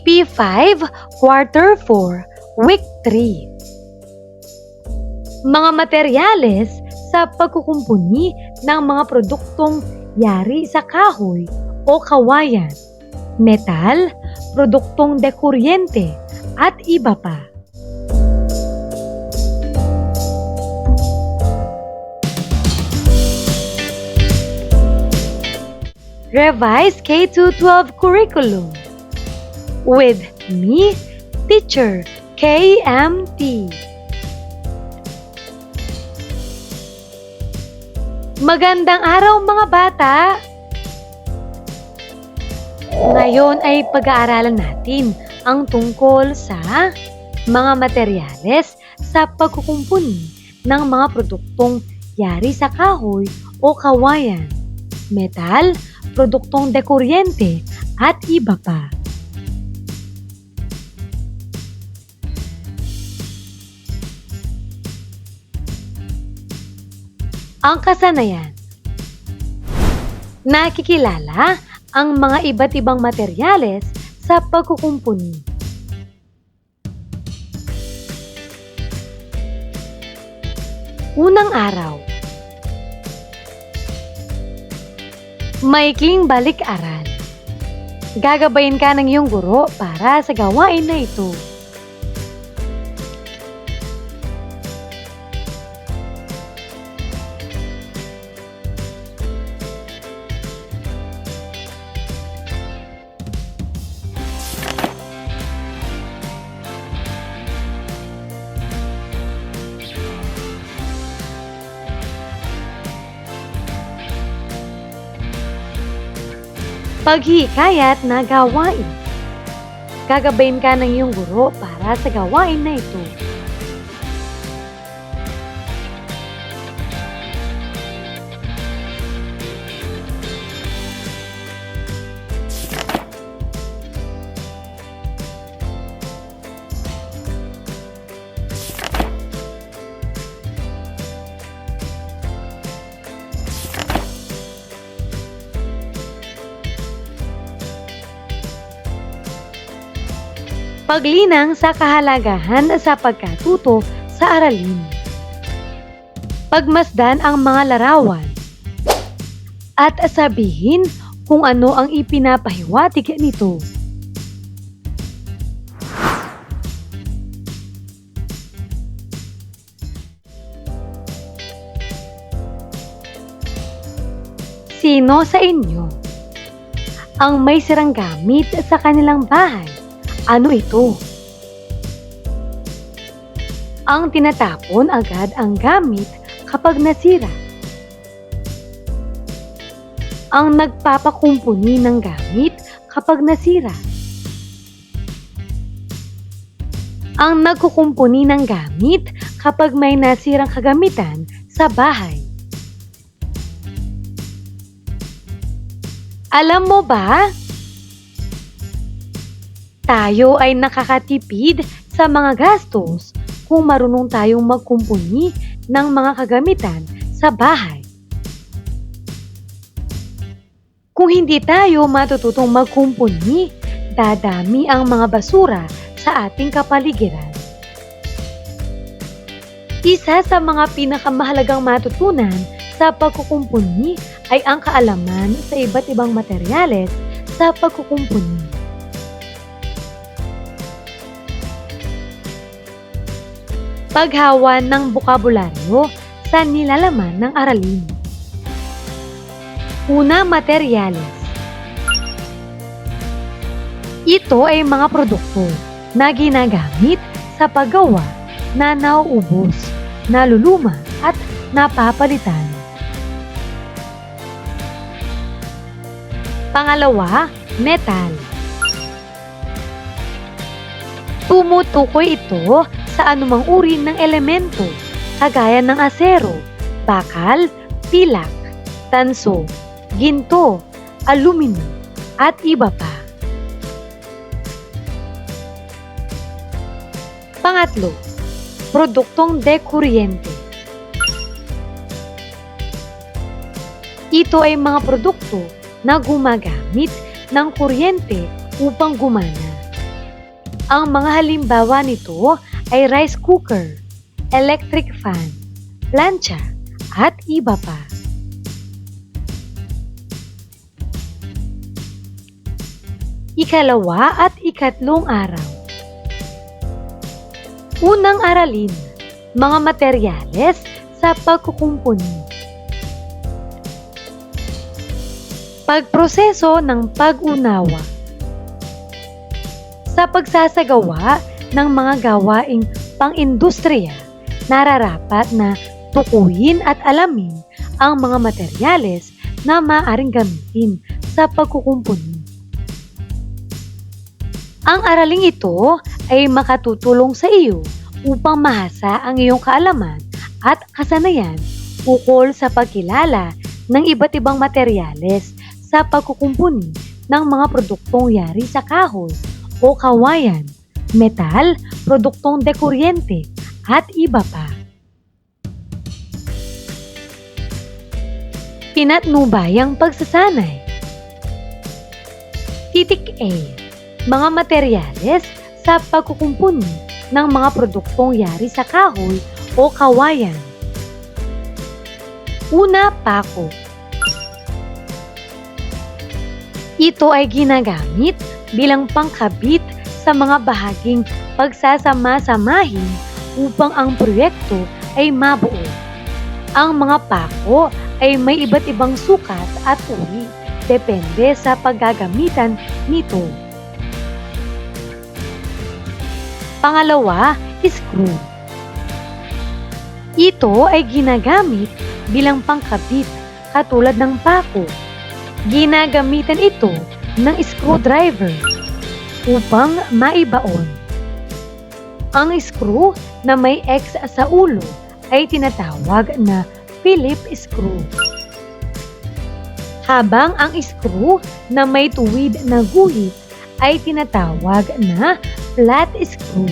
AP5, Quarter 4, Week 3. Mga materyales sa pagkukumpuni ng mga produktong yari sa kahoy o kawayan, metal, produktong dekuryente, at iba pa. Revised K-12 Curriculum with me, Teacher KMT. Magandang araw mga bata! Ngayon ay pag-aaralan natin ang tungkol sa mga materyales sa pagkukumpuni ng mga produktong yari sa kahoy o kawayan, metal, produktong dekuryente, at iba pa. Ang kasanayan. Nakikilala ang mga iba't ibang materyales sa pagkukumpuni. Unang araw. Maikling balik-aral. Gagabayin ka ng iyong guro para sa gawain na ito. Paghihikayat na gawain. Gagabayin ka ng iyong guro para sa gawain na ito. Paglinang sa kahalagahan sa pagkatuto sa aralin. Pagmasdan ang mga larawan at sabihin kung ano ang ipinapahiwatig nito. Sino sa inyo ang may sirang gamit sa kanilang bahay? Ano ito? Ang tinatapon agad ang gamit kapag nasira. Ang nagpapakumpuni ng gamit kapag nasira. Ang nagkukumpuni ng gamit kapag may nasirang kagamitan sa bahay. Alam mo ba? Tayo ay nakakatipid sa mga gastos kung marunong tayong magkumpuni ng mga kagamitan sa bahay. Kung hindi tayo matututong magkumpuni, dadami ang mga basura sa ating kapaligiran. Isa sa mga pinakamahalagang matutunan sa pagkukumpuni ay ang kaalaman sa iba't ibang materyales sa pagkukumpuni. Paghawan ng bokabularyo sa nilalaman ng aralin. Una, materyales. Ito ay mga produkto na ginagamit sa paggawa na nauubos, naluluma at napapalitan. Pangalawa, metal. Tumutukoy ito sa anumang uri ng elemento, kagaya ng asero, bakal, pilak, tanso, ginto, aluminum, at iba pa. Pangatlo, produktong dekuryente. Ito ay mga produkto na gumagamit ng kuryente upang gumana, Ang mga halimbawa nito ay rice cooker, electric fan, plancha, at iba pa. Ikalawa at ikatlong araw. Unang aralin, mga materyales sa pagkukumpuni. Pagproseso ng pag-unawa. Sa pagsasagawa ng mga gawaing pang-industriya, nararapat na tukuyin at alamin ang mga materyales na maaaring gamitin sa pagkukumpuni. Ang araling ito ay makatutulong sa iyo upang mahasa ang iyong kaalaman at kasanayan ukol sa pagkilala ng iba't ibang materyales sa pagkukumpuni ng mga produktong yari sa kahoy o kawayan, metal, produktong dekuryente, at iba pa. Pinatnubayang pagsasanay. Titik A. Mga materyales sa pagkukumpuni ng mga produktong yari sa kahoy o kawayan. Una, pako. Ito ay ginagamit bilang pangkabit sa mga bahaging pagsasama-samahin upang ang proyekto ay mabuo. Ang mga pako ay may iba't ibang sukat at uri, depende sa paggagamitan nito. Pangalawa, screw. Ito ay ginagamit bilang pangkabit katulad ng pako. Ginagamitan ito ng screwdriver upang maibaon. Ang screw na may X sa ulo ay tinatawag na Philip screw. Habang ang screw na may tuwid na guhit ay tinatawag na flat screw.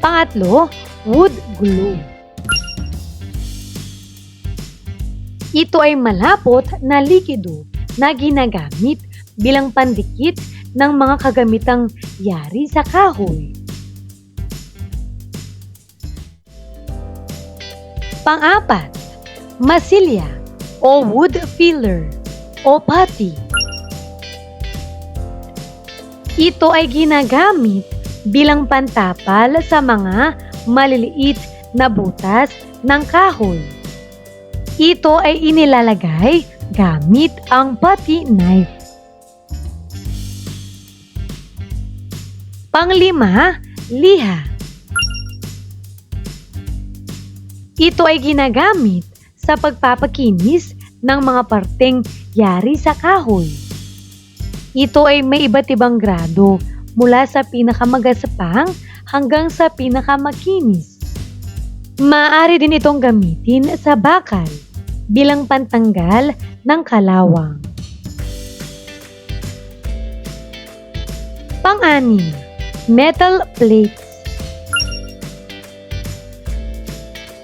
Pangatlo, wood glue. Ito ay malapot na likido na ginagamit bilang pandikit ng mga kagamitang yari sa kahoy. Pang-apat, masilya o wood filler o putty. Ito ay ginagamit bilang pantapal sa mga maliliit na butas ng kahoy. Ito ay inilalagay gamit ang putty knife. Panglima, liha. Ito ay ginagamit sa pagpapakinis ng mga parteng yari sa kahoy. Ito ay may iba't ibang grado mula sa pinakamagasapang hanggang sa pinakamakinis. Maaari din itong gamitin sa bakal bilang pantanggal ng kalawang. Pang-anim, metal plates.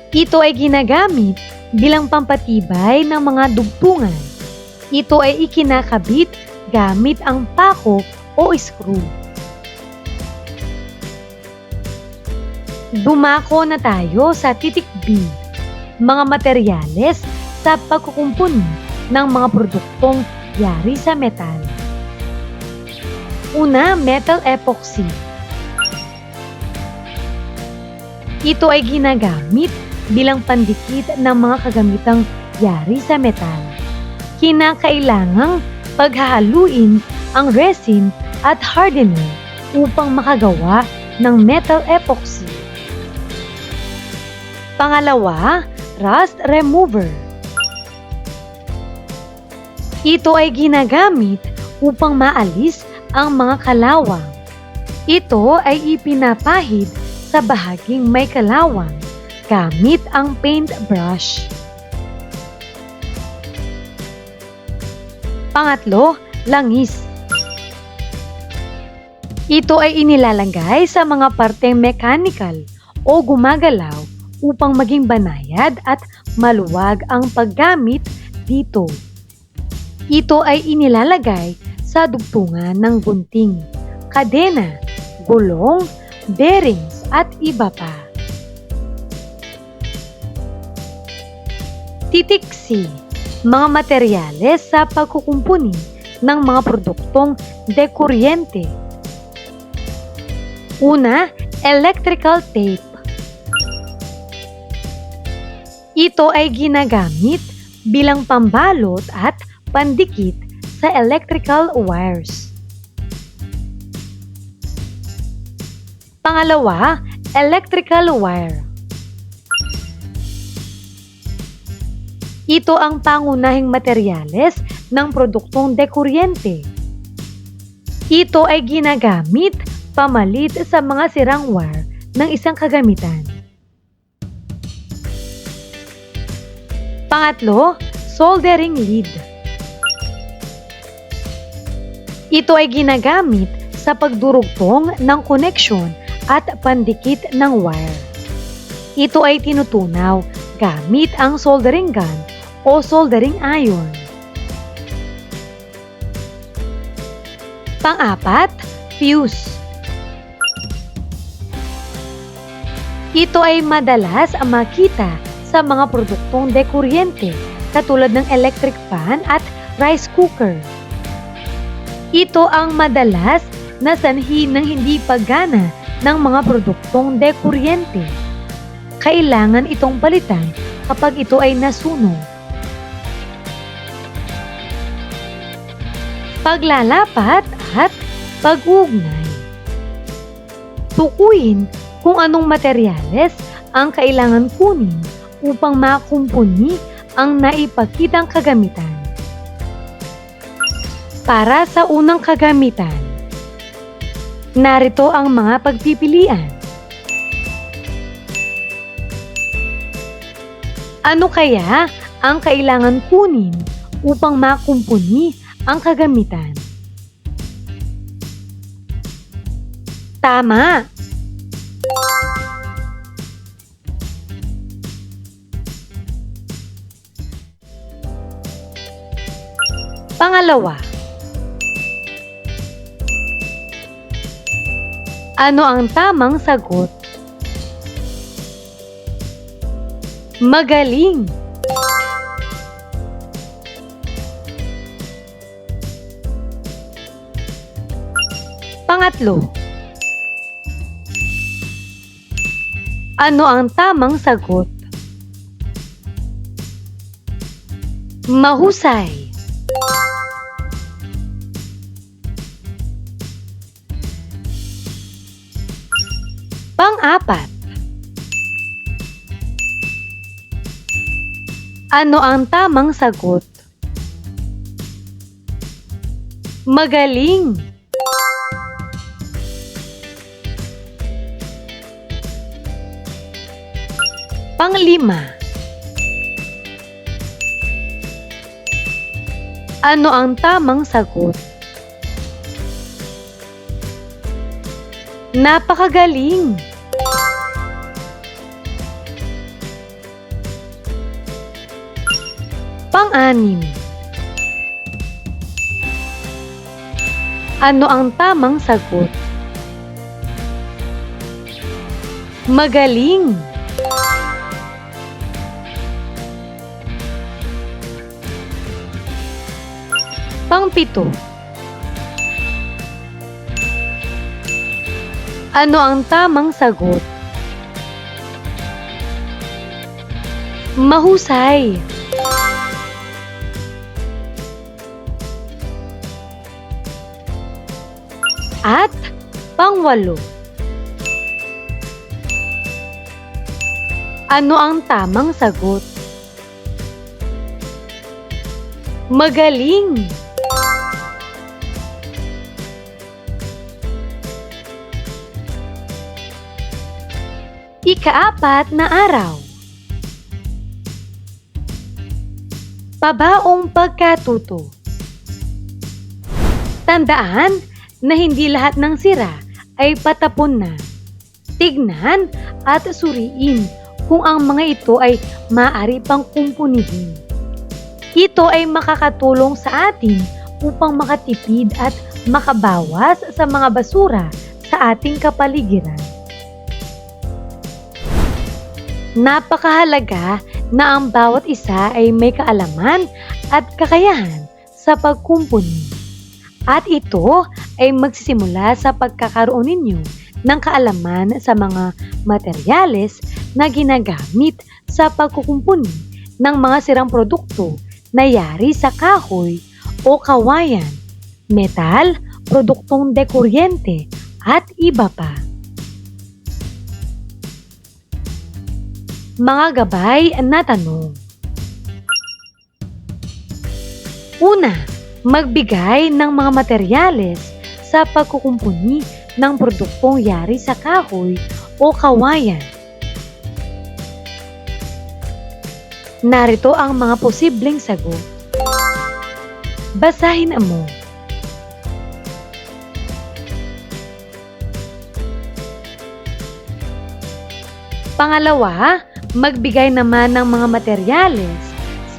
Ito ay ginagamit bilang pampatibay ng mga dugtungan. Ito ay ikinakabit gamit ang pako o screw. Dumako na tayo sa titik B, mga materyales sa pagkukumpuni ng mga produktong yari sa metal. Una, metal epoxy. Ito ay ginagamit bilang pandikit ng mga kagamitang yari sa metal. Kinakailangang paghahaluin ang resin at hardener upang makagawa ng metal epoxy. Pangalawa, rust remover. Ito ay ginagamit upang maalis ang mga kalawang. Ito ay ipinapahid sa bahaging may kalawang gamit ang paintbrush. Pangatlo, langis. Ito ay inilalagay sa mga parteng mechanical o gumagalaw upang maging banayad at maluwag ang paggamit dito. Ito ay inilalagay sa dugtungan ng gunting, kadena, gulong, bearings at iba pa. Titik C. Mga materyales sa pagkukumpuni ng mga produktong dekuryente. Una, electrical tape. Ito ay ginagamit bilang pambalot at pandikit sa electrical wires. Pangalawa, electrical wire. Ito ang pangunahing materyales ng produktong dekuryente. Ito ay ginagamit pamalit sa mga sirang wire ng isang kagamitan. Pangatlo, soldering lead. Ito ay ginagamit sa pagdurugtong ng koneksyon at pandikit ng wire. Ito ay tinutunaw gamit ang soldering gun o soldering iron. Pang-apat, fuse. Ito ay madalas makita sa mga produktong dekuryente katulad ng electric fan at rice cooker. Ito ang madalas na sanhi ng hindi paggana ng mga produktong dekuryente. Kailangan itong palitan kapag ito ay nasunog. Paglalapat at pag-uugnay. Tukuyin kung anong materyales ang kailangan kunin upang makumpuni ang naipakitang kagamitan. Para sa unang kagamitan, narito ang mga pagpipilian. Ano kaya ang kailangan kunin upang makumpuni ang kagamitan? Tama! Pangalawa, ano ang tamang sagot? Magaling! Pangatlo, ano ang tamang sagot? Mahusay! Pang-apat, ano ang tamang sagot? Magaling! Pang-lima, ano ang tamang sagot? Napakagaling! Pang-anim, ano ang tamang sagot? Magaling! Pang-pito, ano ang tamang sagot? Mahusay! At pang-walo, ano ang tamang sagot? Magaling! Ika-apat na araw. Pabaong pagkatuto. Tandaan na hindi lahat ng sira ay patapon na. Tignan at suriin kung ang mga ito ay maaari pang kumpunihin. Ito ay makakatulong sa atin upang makatipid at makabawas sa mga basura sa ating kapaligiran. Napakahalaga na ang bawat isa ay may kaalaman at kakayahan sa pagkumpuni. At ito ay magsisimula sa pagkakaroon ninyo ng kaalaman sa mga materyales na ginagamit sa pagkukumpuni ng mga sirang produkto na yari sa kahoy o kawayan, metal, produktong dekuryente at iba pa. Mga gabay na tanong. Una, magbigay ng mga materyales sa pagkukumpuni ng produktong yari sa kahoy o kawayan. Narito ang mga posibleng sagot. Basahin mo. Pangalawa, magbigay naman ng mga materyales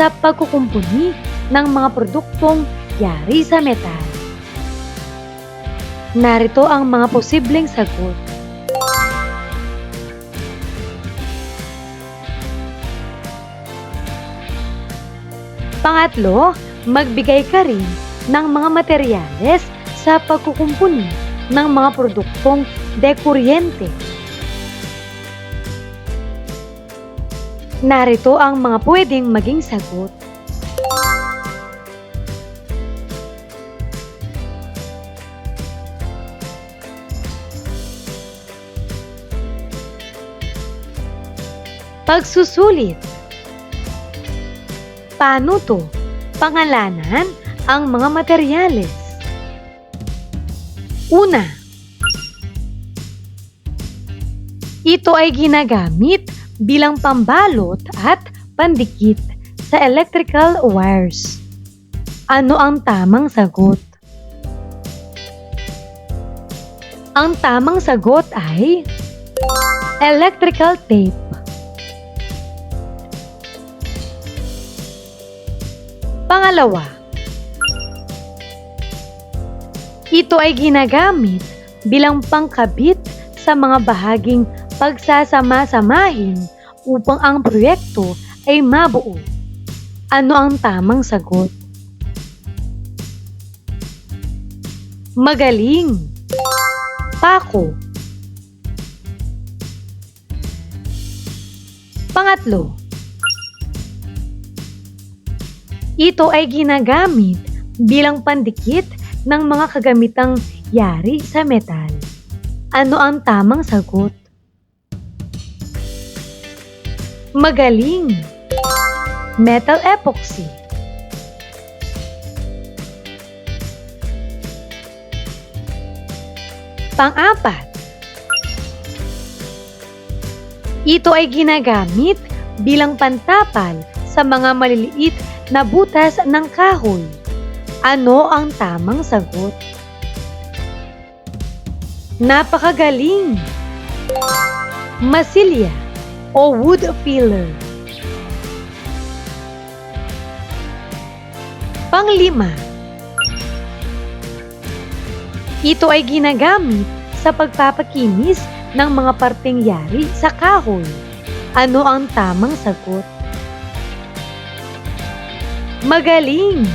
sa pagkukumpuni ng mga produktong yari sa metal. Narito ang mga posibleng sagot. Pangatlo, magbigay ka rin ng mga materyales sa pagkukumpuni ng mga produktong dekuryente. Narito ang mga pwedeng maging sagot. Pagsusulit. Paano to? Pangalanan ang mga materyales. Una, ito ay ginagamit bilang pambalot at pandikit sa electrical wires. Ano ang tamang sagot? Ang tamang sagot ay electrical tape. Pangalawa, ito ay ginagamit bilang pangkabit sa mga bahaging pagsasama-samahin upang ang proyekto ay mabuo. Ano ang tamang sagot? Magaling. Pako. Pangatlo, ito ay ginagamit bilang pandikit ng mga kagamitang yari sa metal. Ano ang tamang sagot? Magaling. Metal epoxy. Pang-apat, ito ay ginagamit bilang pantapal sa mga maliliit na butas ng kahoy. Ano ang tamang sagot? Napakagaling! Masilya o wood filler. Panglima, ito ay ginagamit sa pagpapakinis ng mga parteng yari sa kahoy. Ano ang tamang sagot? Magaling!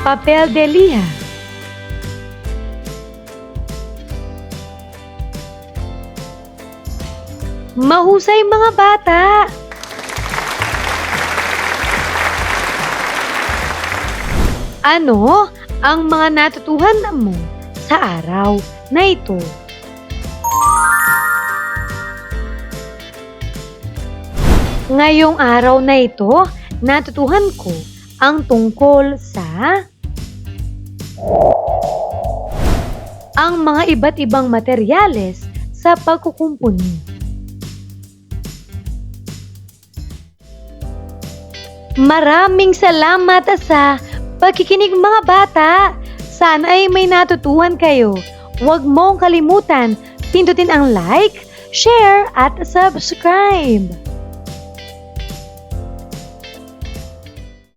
Papel de liha. Mahusay mga bata! Ano ang mga natutuhan mo sa araw na ito? Ngayong araw na ito, natutuhan ko ang tungkol sa ang mga iba't ibang materyales sa pagkukumpuni. Maraming salamat sa pagkikinig mga bata. Sana ay may natutuhan kayo. Huwag mong kalimutan pindutin ang like, share at subscribe.